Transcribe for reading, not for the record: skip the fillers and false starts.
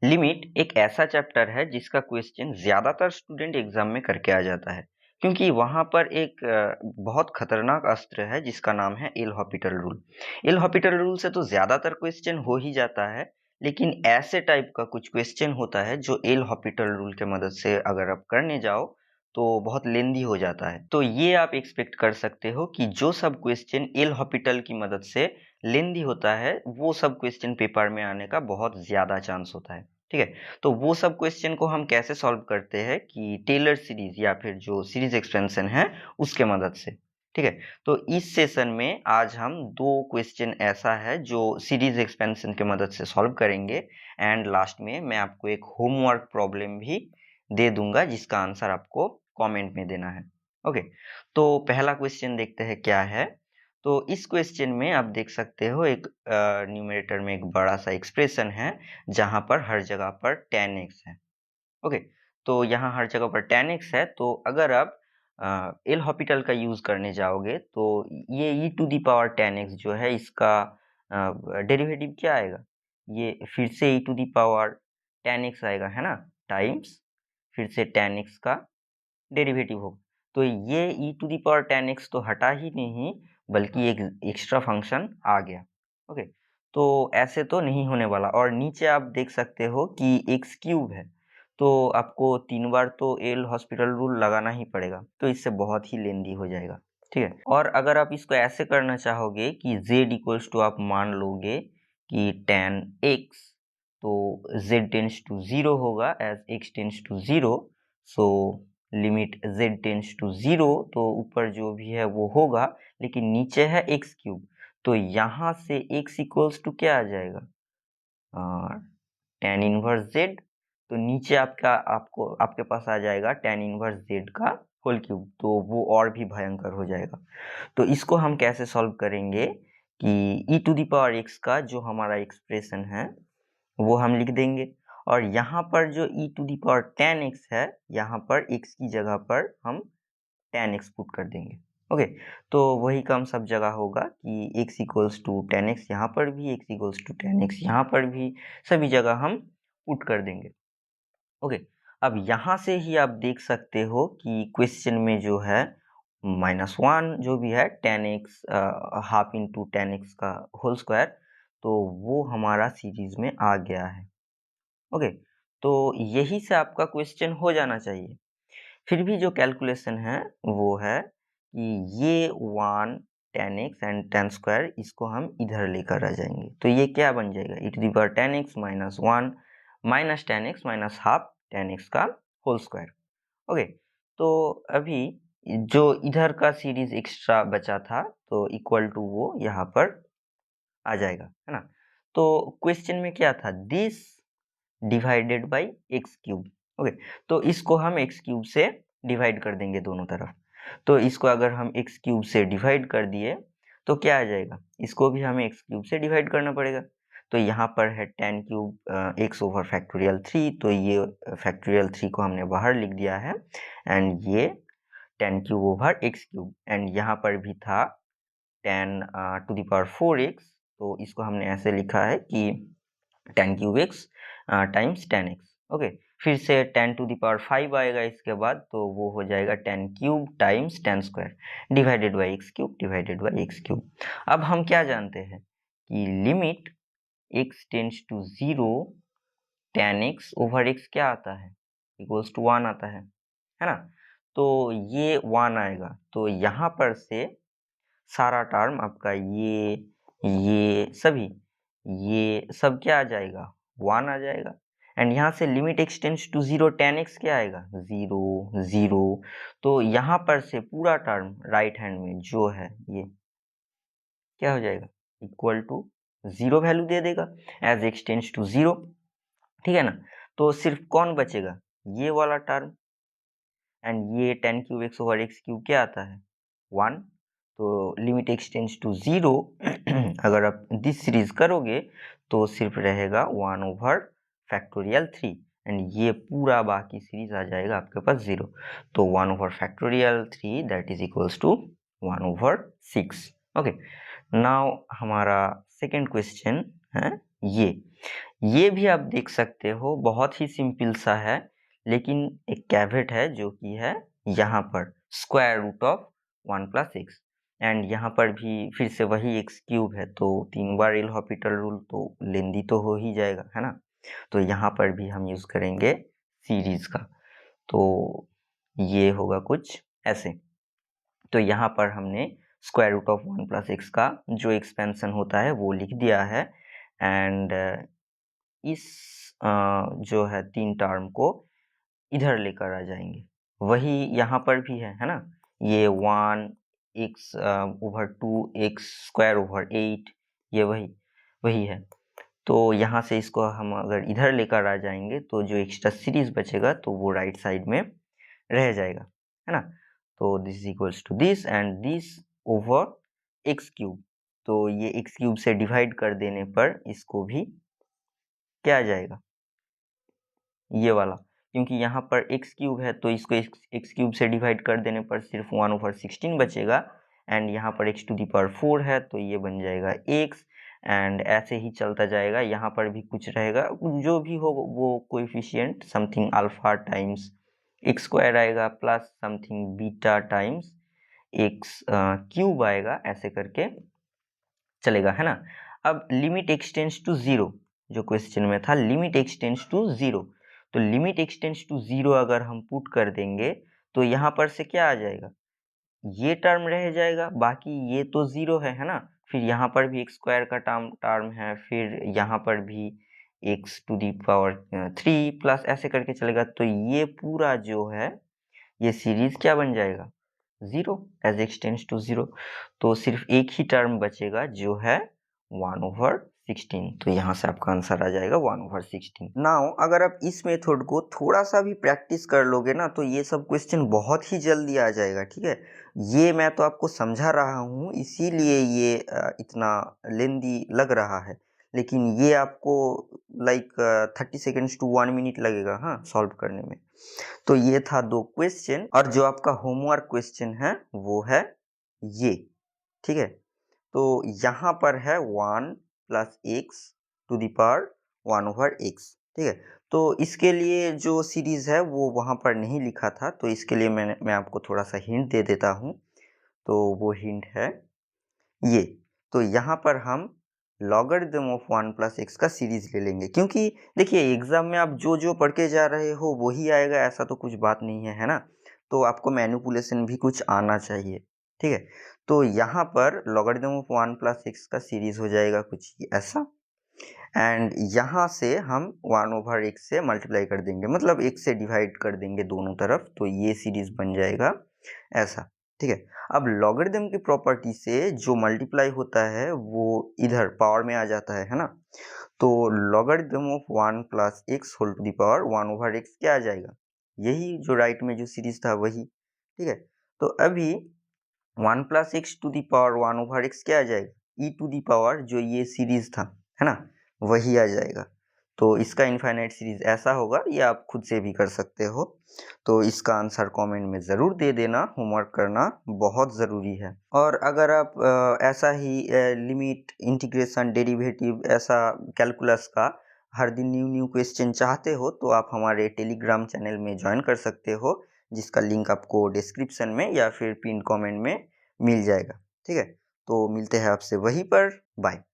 Limit एक ऐसा chapter है जिसका क्वेश्चन ज्यादातर स्टूडेंट एग्जाम में करके आ जाता है, क्योंकि वहां पर एक बहुत खतरनाक अस्त्र है जिसका नाम है L Hôpital rule. L Hôpital rule से तो ज्यादातर क्वेश्चन हो ही जाता है, लेकिन ऐसे टाइप का कुछ क्वेश्चन होता है जो एल हॉपिटल रूल के मदद से अगर आप करने जाओ तो बहुत लेंदी हो जाता है। तो ये आप एक्सपेक्ट कर सकते हो कि जो सब क्वेश्चन एल हॉपिटल की मदद से लेंदी होता है वो सब क्वेश्चन पेपर में आने का बहुत ज्यादा चांस होता है। ठीक है, तो वो सब क्वेश्चन को हम कैसे सॉल्व करते हैं कि टेलर सीरीज या फिर जो सीरीज एक्सपेंशन है उसके मदद से। ठीक है, तो इस सेशन में आज हम दो क्वेश्चन ऐसा है जो सीरीज एक्सपेंशन के मदद से सॉल्व करेंगे, एंड लास्ट में मैं आपको एक होमवर्क प्रॉब्लम भी दे दूंगा जिसका आंसर आपको कमेंट में देना है। ओके, तो पहला क्वेश्चन देखते हैं क्या है। तो इस क्वेश्चन में आप देख सकते हो एक न्यूमरेटर में एक बड़ा सा एक्सप्रेशन है जहां पर हर जगह पर tan x है। ओके, तो यहाँ हर जगह पर tan x है, तो अगर आप एल हॉपिटल का यूज करने जाओगे तो ये e to the power tan x जो है इसका डेरिवेटिव क्या आएगा, ये फिर से e to the power tan x आएगा, है ना, टाइम्स फिर से tan x का डेरिवेटिव होगा। तो ये e to the power tan x तो हटा ही नहीं, बल्कि एक एक्स्ट्रा फंक्शन आ गया। ओके, तो ऐसे तो नहीं होने वाला। और नीचे आप देख सकते हो कि x क्यूब है, तो आपको 3 बार तो एल हॉस्पिटल रूल लगाना ही पड़ेगा, तो इससे बहुत ही लेंदी हो जाएगा। ठीक है, और अगर आप इसको ऐसे करना चाहोगे कि z इक्वल्स टू आप मान लोगे कि tan x, तो z टेंस टू 0 होगा as x tends to 0, so limit z tends to 0, तो ऊपर जो भी है वो होगा, लेकिन नीचे है x क्यूब, तो यहाँ से x इक्वल्स टू क्या आ जाएगा, tan इनवर्स z, तो नीचे आपके पास आ जाएगा tan इनवर्स z का होल क्यूब, तो वो और भी भयंकर हो जाएगा। तो इसको हम कैसे सॉल्व करेंगे कि e to the power x का जो हमारा एक्सप्रेशन है वो हम लिख देंगे, और यहाँ पर जो e to the power tan x है, यहाँ पर x की जगह पर हम tan x पुट कर देंगे। ओके, तो वही काम सब जगह होगा कि x equals to tan x यहाँ पर भी, x equals to tan x यहाँ पर भी, सभी जगह हम पुट कर देंगे। ओके, अब यहाँ से ही आप देख सकते हो कि क्वेश्चन में जो है -1 जो भी है tan x half into tan x का होल स्क्वायर, तो वो हमारा सीरीज में आ गया है। ओके, तो यही से आपका क्वेश्चन हो जाना चाहिए। फिर भी जो कैलकुलेशन है वो है कि ये 1 tan x and tan square इसको हम इधर लेकर आ जाएंगे, तो ये क्या बन जाएगा, e to the power tan x minus 1 minus tan x minus half tan x का होल स्क्वायर। ओके, तो अभी जो इधर का सीरीज एक्स्ट्रा बचा था तो इक्वल टू वो यहाँ पर आ जाएगा, है ना। तो क्वेश्चन में क्या था, this divided by x cube. Okay, तो इसको हम एक्स क्यूब से डिवाइड कर देंगे दोनों तरफ। तो इसको अगर हम एक्स क्यूब से डिवाइड कर दिए तो क्या आ जाएगा, इसको भी हमें एक्स क्यूब से डिवाइड करना पड़ेगा। तो यहाँ पर है tan cube x over factorial 3, तो ये फैक्टोरियल 3 को हमने बाहर लिख दिया है, एंड ये tan cube over x cube, and यहाँ पर भी था tan to the power 4x, तो इसको हमने ऐसे लिखा है कि tan cube x times tan x। Okay, फिर से tan टू द पावर 5 आएगा इसके बाद, तो वो हो जाएगा tan cube times tan square divided by x cube divided by x cube. अब हम क्या जानते हैं कि limit x tends to 0 tan x over x क्या आता है, इक्वल्स टू 1 आता है ना। तो ये 1 आएगा, तो यहाँ पर से सारा टर्म आपका ये सभी ये सब क्या आ जाएगा, 1 आ जाएगा, एंड यहाँ से limit x tends to 0 tan x क्या आएगा, 0 0, तो यहाँ पर से पूरा टर्म राइट हैंड में जो है ये क्या हो जाएगा, इक्वल टू 0 वैल्यू दे देगा एज x टेंस टू 0। ठीक है ना, तो सिर्फ कौन बचेगा, ये वाला टर्म, एंड ये tan cube x over x cube क्या आता है, 1, तो लिमिट x टेंस टू 0 अगर आप दिस सीरीज करोगे तो सिर्फ रहेगा 1 ओवर फैक्टोरियल 3, एंड ये पूरा बाकी सीरीज आ जाएगा आपके पास 0, तो 1 over factorial 3 that is equals to 1 over 6। Okay, now हमारा सेकेंड क्वेश्चन है ये भी आप देख सकते हो बहुत ही सिंपल सा है, लेकिन एक कैवेट है जो कि है यहाँ पर square root of 1 plus x, and यहाँ पर भी फिर से वही एक्स क्यूब है, तो 3 बार एल हॉपिटल रूल, तो लेंदी तो हो ही जाएगा, है ना। तो यहाँ पर भी हम यूज करेंगे सीरीज का, तो ये होगा कुछ ऐसे। तो यहाँ पर हमने square root of 1 plus x का जो एक्सपेंशन होता है वो लिख दिया है, एंड इस जो है 3 टर्म को इधर लेकर आ जाएंगे। वही यहाँ पर भी है ना, ये 1 x over 2 x square over 8, ये वही है। तो यहाँ से इसको हम अगर इधर लेकर आ जाएंगे तो जो एक्स्ट्रा सीरीज बचेगा तो वो राइट साइड में रह जाएगा, है ना। तो this equals to this and this over x cube. तो ये एक्स क्यूब से डिवाइड कर देने पर इसको भी क्या आ जाएगा, ये वाला, क्योंकि यहाँ पर एक्स क्यूब है तो इसको एक्स क्यूब से डिवाइड कर देने पर सिर्फ 1/16 बचेगा, एंड यहाँ पर x टू दी पावर 4 है तो ये बन जाएगा x, एंड ऐसे ही चलता जाएगा। यहाँ पर भी कुछ रहेगा, जो भी हो वो coefficient something alpha times x square आएगा plus something beta times x cube आएगा, ऐसे करके चलेगा, है ना। अब लिमिट एक्सटेंड्स टू 0, जो क्वेश्चन में था लिमिट एक्सटेंड्स टू 0, तो लिमिट एक्सटेंड्स टू 0 अगर हम पुट कर देंगे तो यहाँ पर से क्या आ जाएगा, ये टर्म रह जाएगा, बाकी ये तो 0 है ना। फिर यहाँ पर भी एक्स स्क्वायर का टर्म है, फिर यहाँ पर भी x to the power 3 plus ऐसे करके चलेगा, तो ये पूरा जो है ये सीरीज क्या बन जाएगा, 0 एज एक्स टेंड्स टू 0। तो सिर्फ एक ही टर्म बचेगा जो है 1/16, तो यहाँ से आपका आंसर आ जाएगा 1/16। नाउ अगर आप इस मेथड को थोड़ा सा भी प्रैक्टिस कर लोगे ना तो ये सब क्वेश्चन बहुत ही जल्दी आ जाएगा, ठीक है। ये मैं तो आपको समझा रहा हूँ इसीलिए ये इतना लेंदी लग रहा है, लेकिन ये आपको लाइक 30 सेकेंड्स टू 1 मिनट लगेगा हाँ सॉल्व करने में। तो ये था 2 क्वेश्चन, और जो आपका होमवर्क क्वेश्चन है वो है ये, ठीक है। तो यहाँ पर है 1 plus x to the power 1/x, ठीक है। तो इसके लिए जो सीरीज है वो वहाँ पर नहीं लिखा था, तो इसके लिए मैं आपको थोड़ा सा हिंट दे देता हूँ। तो वो हिंट है ये, तो यहाँ पर हम लॉगरिथम ऑफ 1 प्लस एक्स का सीरीज ले लेंगे, क्योंकि देखिए एग्जाम में आप जो जो पढ़ के जा रहे हो वही आएगा ऐसा तो कुछ बात नहीं है, है ना। तो आपको मैनिपुलेशन भी कुछ आना चाहिए, ठीक है। तो यहाँ पर लॉगरिथम ऑफ 1 प्लस एक्स का सीरीज हो जाएगा कुछ ऐसा, एंड यहाँ से हम 1/x से मल्टीप्लाई कर देंगे, मतलब x से डिवाइड कर देंगे दोनों तरफ, तो ये सीरीज बन जाएगा ऐसा, ठीक है। अब लॉगरिथम की प्रॉपर्टी से जो मल्टीप्लाई होता है वो इधर पावर में आ जाता है ना। तो logarithm of 1 plus x whole to the power 1/x क्या आ जाएगा, यही जो राइट में जो सीरीज था वही, ठीक है। तो अभी 1 plus x to the power 1/x क्या आ जाएगा, ई टू दी पावर जो ये सीरीज था, है ना, वही आ जाएगा। तो इसका इनफाइनाइट सीरीज ऐसा होगा, ये आप खुद से भी कर सकते हो। तो इसका आंसर कमेंट में ज़रूर दे देना, होमवर्क करना बहुत ज़रूरी है। और अगर आप ऐसा ही लिमिट इंटीग्रेशन डेरिवेटिव ऐसा कैलकुलस का हर दिन न्यू क्वेश्चन चाहते हो तो आप हमारे टेलीग्राम चैनल में ज्वाइन कर सकते हो, जिसका लिंक आपको डिस्क्रिप्शन में या फिर पिन कमेंट में मिल जाएगा, ठीक है। तो मिलते हैं आपसे वहीं पर, बाय।